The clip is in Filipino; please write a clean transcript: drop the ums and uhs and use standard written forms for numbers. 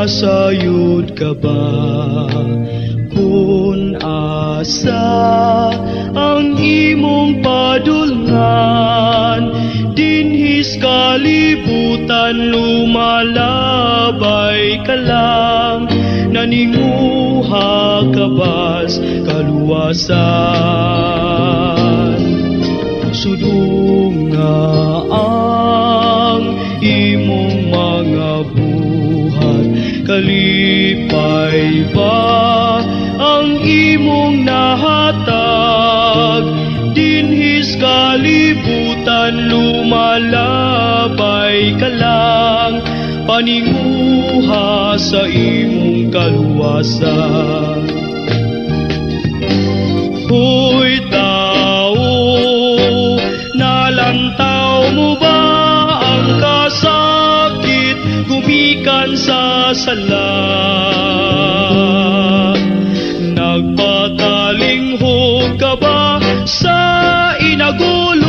Sayod ka ba kun asa ang imong padulngan dinhis kalibutan lumalabay ka lang naninguha ka bas kaluwasan sudong nga ang imong mga buhat kalipay ba ang imong nahatag dinhis kalibutan lumalabay ka lang paninguha sa imong kaluwasan. Hoy tao, nalantaw mo ba ang kasakit gumikan sa sala? Nagpatalinghog ka ba sa inagulo?